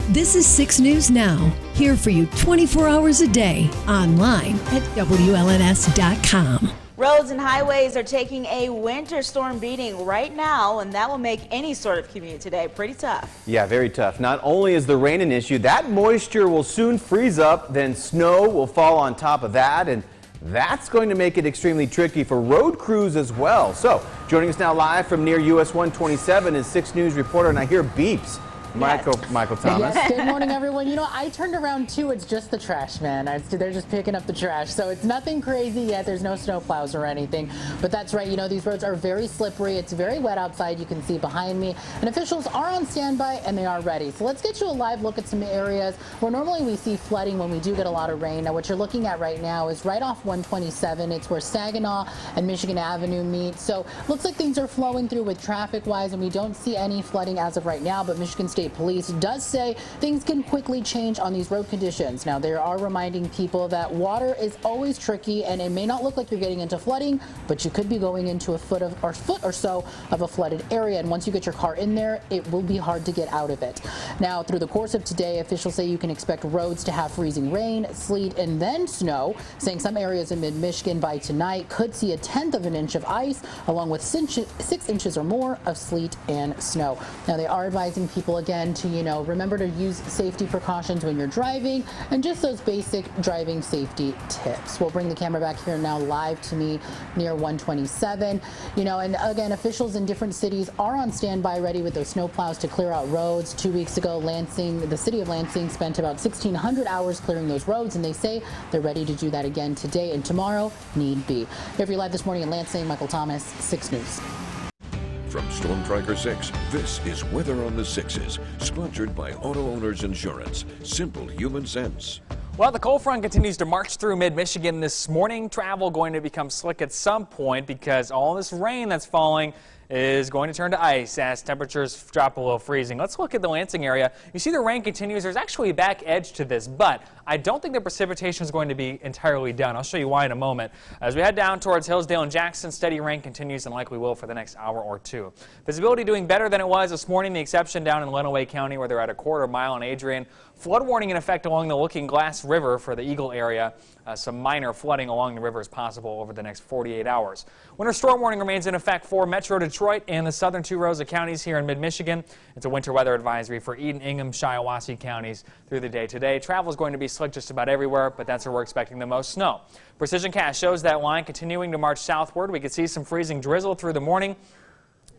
This is 6 News Now, here for you 24 hours a day, online at WLNS.com. Roads and highways are taking a winter storm beating right now, and that will make any sort of commute today pretty tough. Yeah, very tough. Not only is the rain an issue, that moisture will soon freeze up, then snow will fall on top of that, and that's going to make it extremely tricky for road crews as well. So, joining us now live from near US 127 is 6 News reporter, and I hear beeps. Michael Thomas. Yes, good morning, everyone. You know, I turned around too. It's just the trash, man. They're just picking up the trash. So it's nothing crazy yet. There's no snow plows or anything. But that's right. You know, these roads are very slippery. It's very wet outside. You can see behind me. And officials are on standby and they are ready. So let's get you a live look at some areas where normally we see flooding when we do get a lot of rain. Now, what you're looking at right now is right off 127. It's where Saginaw and Michigan Avenue meet. So looks like things are flowing through with traffic-wise, and we don't see any flooding as of right now. But Michigan State Police does say things can quickly change on these road conditions. Now, they are reminding people that water is always tricky, and it may not look like you're getting into flooding, but you could be going into a foot or so of a flooded area. And once you get your car in there, it will be hard to get out of it. Now, through the course of today, officials say you can expect roads to have freezing rain, sleet, and then snow, saying some areas in mid-Michigan by tonight could see 1/10 of an inch of ice, along with 6 inches or more of sleet and snow. Now, they are advising people again to, remember to use safety precautions when you're driving and just those basic driving safety tips. We'll bring the camera back here now live to me near 127. And again, officials in different cities are on standby ready with those snow plows to clear out roads. 2 weeks ago, the city of Lansing spent about 1,600 hours clearing those roads, and they say they're ready to do that again today and tomorrow, need be. Here for you live this morning in Lansing, Michael Thomas, 6 News. From Storm Tracker 6, this is Weather on the Sixes, sponsored by Auto Owners Insurance. Simple human sense. Well, the cold front continues to march through mid-Michigan this morning. Travel going to become slick at some point because all this rain that's falling is going to turn to ice as temperatures drop below freezing. Let's look at the Lansing area. You see the rain continues. There's actually a back edge to this, but I don't think the precipitation is going to be entirely done. I'll show you why in a moment. As we head down towards Hillsdale and Jackson, steady rain continues and likely will for the next hour or two. Visibility doing better than it was this morning, the exception down in Lenawee County where they're at a quarter mile on Adrian. Flood warning in effect along the Looking Glass River for the Eagle area. Some minor flooding along the river is possible over the next 48 hours. Winter storm warning remains in effect for Metro Detroit and the southern 2 rows of counties here in mid-Michigan. It's a winter weather advisory for Eden, Ingham, Shiawassee counties through the day today. Travel is going to be slick just about everywhere, but that's where we're expecting the most snow. Precision Cast shows that line continuing to march southward. We could see some freezing drizzle through the morning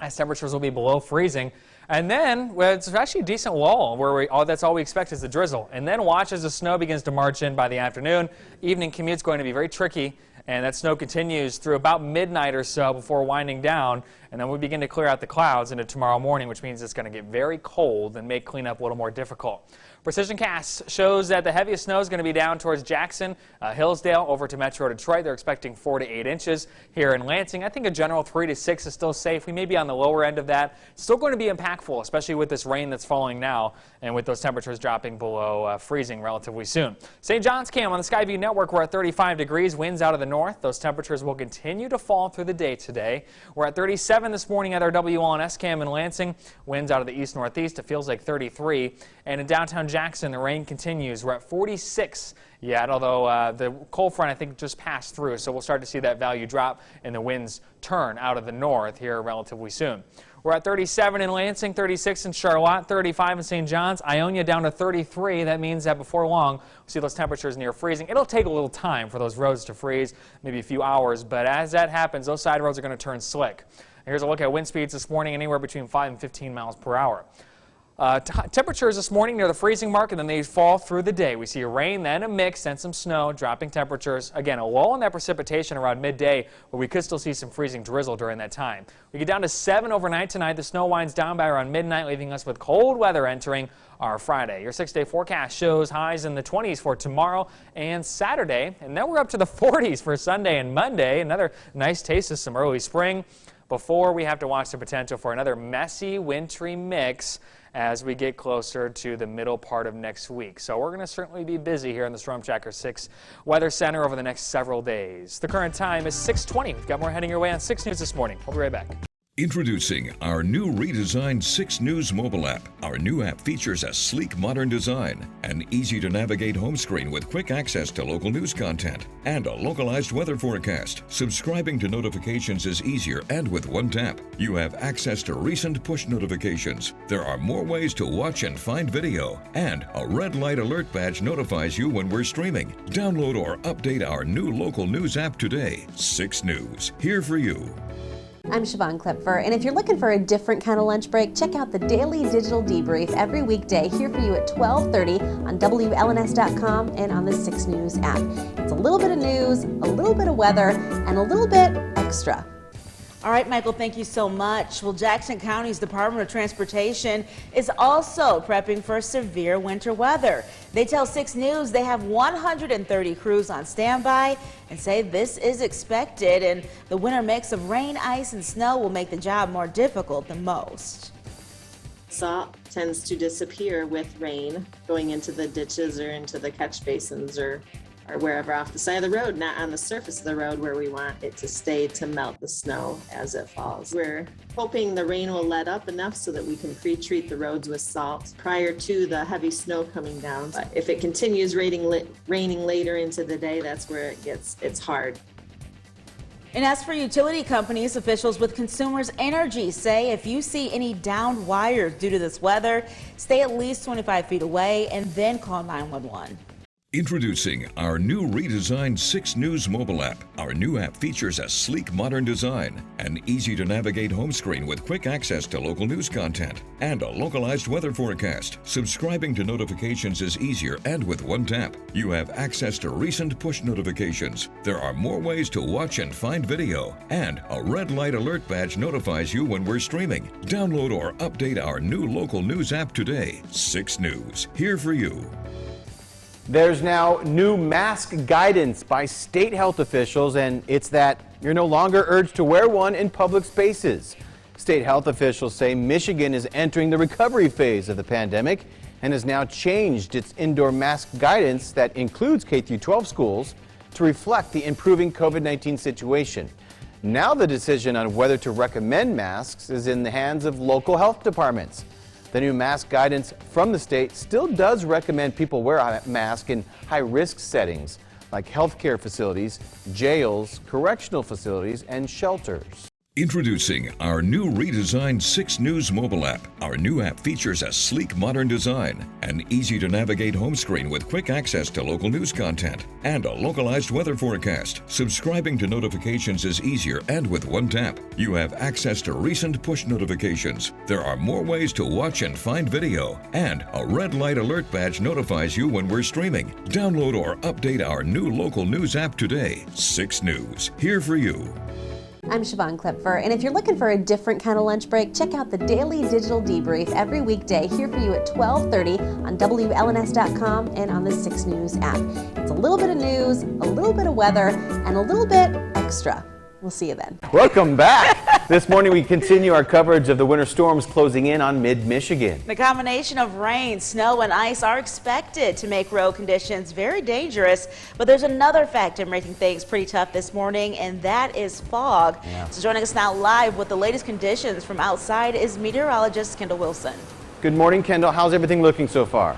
as temperatures will be below freezing. And then it's actually a decent lull where that's all we expect is the drizzle. And then watch as the snow begins to march in by the afternoon. Evening commute's going to be very tricky, and that snow continues through about midnight or so before winding down. And then we begin to clear out the clouds into tomorrow morning, which means it's going to get very cold and make cleanup a little more difficult. Precision Cast shows that the heaviest snow is going to be down towards Jackson, Hillsdale, over to Metro Detroit. They're expecting 4 to 8 inches here in Lansing. I think a general 3 to 6 is still safe. We may be on the lower end of that. It's still going to be impactful, especially with this rain that's falling now and with those temperatures dropping below freezing relatively soon. St. John's Cam on the Skyview Network, we're at 35 degrees, winds out of the north. Those temperatures will continue to fall through the day today. We're at 37 this morning at our WLNS Cam in Lansing. Winds out of the east-northeast. It feels like 33. And in downtown Jackson, the rain continues. We're at 46 yet, although the cold front, I think, just passed through. So we'll start to see that value drop and the winds turn out of the north here relatively soon. We're at 37 in Lansing, 36 in Charlotte, 35 in St. John's, Ionia down to 33. That means that before long, we'll see those temperatures near freezing. It'll take a little time for those roads to freeze, maybe a few hours, but as that happens, those side roads are going to turn slick. Here's a look at wind speeds this morning, anywhere between 5 and 15 miles per hour. Temperatures this morning near the freezing mark, and then they fall through the day. We see rain, then a mix, then some snow, dropping temperatures. Again, a lull in that precipitation around midday, but we could still see some freezing drizzle during that time. We get down to 7 overnight tonight. The snow winds down by around midnight, leaving us with cold weather entering our Friday. Your 6-day forecast shows highs in the 20s for tomorrow and Saturday, and then we're up to the 40s for Sunday and Monday. Another nice taste of some early spring before we have to watch the potential for another messy, wintry mix as we get closer to the middle part of next week. So we're going to certainly be busy here in the Storm Tracker 6 Weather Center over the next several days. The current time is 6:20. We've got more heading your way on 6 News this morning. We'll be right back. Introducing our new redesigned 6 News mobile app. Our new app features a sleek, modern design, an easy-to-navigate home screen with quick access to local news content, and a localized weather forecast. Subscribing to notifications is easier and with one tap. You have access to recent push notifications. There are more ways to watch and find video, and a red light alert badge notifies you when we're streaming. Download or update our new local news app today. 6 News, here for you. I'm Siobhan Klipfer, and if you're looking for a different kind of lunch break, check out the Daily Digital Debrief every weekday here for you at 12:30 on WLNS.com and on the 6 News app. It's a little bit of news, a little bit of weather, and a little bit extra. All right, Michael, thank you so much. Well, Jackson County's Department of Transportation is also prepping for severe winter weather. They tell 6 News they have 130 crews on standby and say this is expected, and the winter mix of rain, ice, and snow will make the job more difficult than most. Salt tends to disappear with rain going into the ditches or into the catch basins or wherever off the side of the road, not on the surface of the road where we want it to stay to melt the snow as it falls. We're hoping the rain will let up enough so that we can pre-treat the roads with salt prior to the heavy snow coming down. But if it continues raining later into the day, that's where it's hard. And as for utility companies, officials with Consumers Energy say if you see any downed wires due to this weather, stay at least 25 feet away and then call 911. Introducing our new redesigned 6 News mobile app. Our new app features a sleek, modern design, an easy-to-navigate home screen with quick access to local news content, and a localized weather forecast. Subscribing to notifications is easier and with one tap. You have access to recent push notifications. There are more ways to watch and find video, and a red light alert badge notifies you when we're streaming. Download or update our new local news app today. 6 News, here for you. There's now new mask guidance by state health officials, and it's that you're no longer urged to wear one in public spaces. State health officials say Michigan is entering the recovery phase of the pandemic and has now changed its indoor mask guidance that includes K-12 schools to reflect the improving COVID-19 situation. Now the decision on whether to recommend masks is in the hands of local health departments. The new mask guidance from the state still does recommend people wear a mask in high-risk settings like healthcare facilities, jails, correctional facilities, and shelters. Introducing our new redesigned 6 News mobile app. Our new app features a sleek, modern design, an easy-to-navigate home screen with quick access to local news content, and a localized weather forecast. Subscribing to notifications is easier and with one tap. You have access to recent push notifications. There are more ways to watch and find video, and a red light alert badge notifies you when we're streaming. Download or update our new local news app today. 6 News, here for you. I'm Siobhan Klipfer, and if you're looking for a different kind of lunch break, check out the Daily Digital Debrief every weekday here for you at 12:30 on WLNS.com and on the 6 News app. It's a little bit of news, a little bit of weather, and a little bit extra. We'll see you then. Welcome back. This morning we continue our coverage of the winter storms closing in on mid-Michigan. The combination of rain, snow, and ice are expected to make road conditions very dangerous, but there's another factor making things pretty tough this morning, and that is fog. So joining us now live with the latest conditions from outside is meteorologist Kendall Wilson. Good morning, Kendall. How's everything looking so far?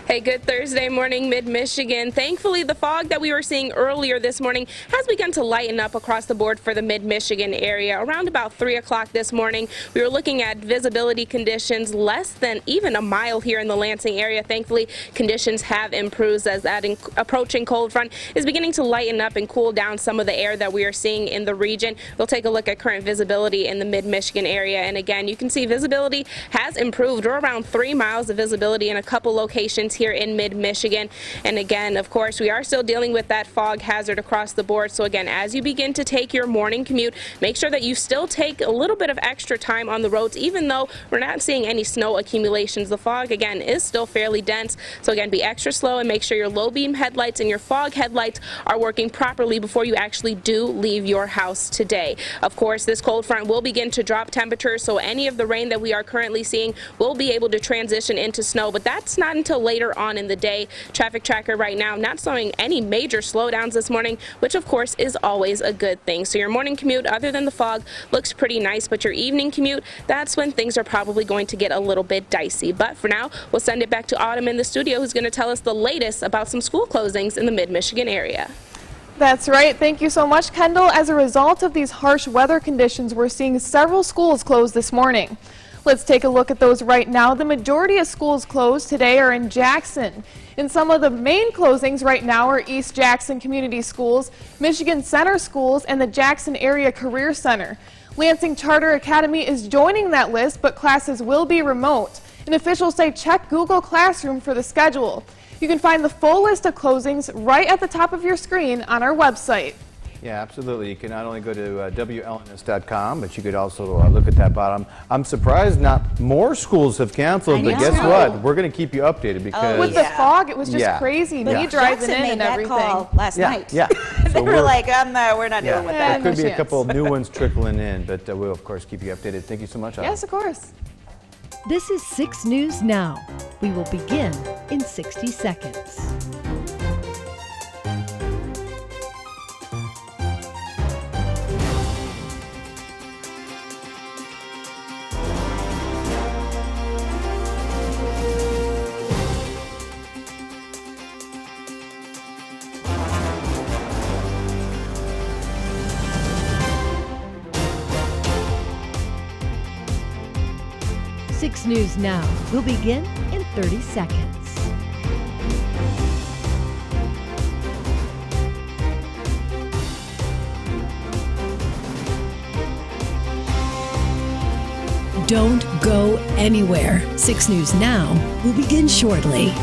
Hey, good Thursday morning, mid-Michigan. Thankfully, the fog that we were seeing earlier this morning has begun to lighten up across the board for the mid-Michigan area. Around about 3 o'clock this morning, we were looking at visibility conditions less than even a mile here in the Lansing area. Thankfully, conditions have improved as that approaching cold front is beginning to lighten up and cool down some of the air that we are seeing in the region. We'll take a look at current visibility in the mid-Michigan area. And again, you can see visibility has improved. We're around 3 miles of visibility in a couple locations here in mid-Michigan. And again, of course, we are still dealing with that fog hazard across the board. So again, as you begin to take your morning commute, make sure that you still take a little bit of extra time on the roads, even though we're not seeing any snow accumulations. The fog, again, is still fairly dense. So again, be extra slow and make sure your low beam headlights and your fog headlights are working properly before you actually do leave your house today. Of course, this cold front will begin to drop temperatures, so any of the rain that we are currently seeing will be able to transition into snow, but that's not until later later on in the day. Traffic tracker right now not showing any major slowdowns this morning, which of course is always a good thing. So your morning commute, other than the fog, looks pretty nice, but your evening commute, that's when things are probably going to get a little bit dicey. But for now, we'll send it back to Autumn in the studio, who's going to tell us the latest about some school closings in the mid-Michigan area. That's right. Thank you so much, Kendall. As a result of these harsh weather conditions, we're seeing several schools close this morning. Let's take a look at those right now. The majority of schools closed today are in Jackson. And some of the main closings right now are East Jackson Community Schools, Michigan Center Schools, and the Jackson Area Career Center. Lansing Charter Academy is joining that list, but classes will be remote. And officials say check Google Classroom for the schedule. You can find the full list of closings right at the top of your screen on our website. Yeah, absolutely. You can not only go to WLNS.com, but you could also look at that bottom. I'm surprised not more schools have canceled, but guess what? We're going to keep you updated because with the fog, it was just crazy. Me driving in and everything. Call last night. Yeah. They So were like, we're not dealing with that. There could be No a couple of new ones trickling in, but we'll of course keep you updated. Thank you so much, Autumn. Yes, of course. This is 6 News Now. We will begin in 60 seconds. Six News Now will begin in 30 seconds. Don't go anywhere. 6 News Now will begin shortly.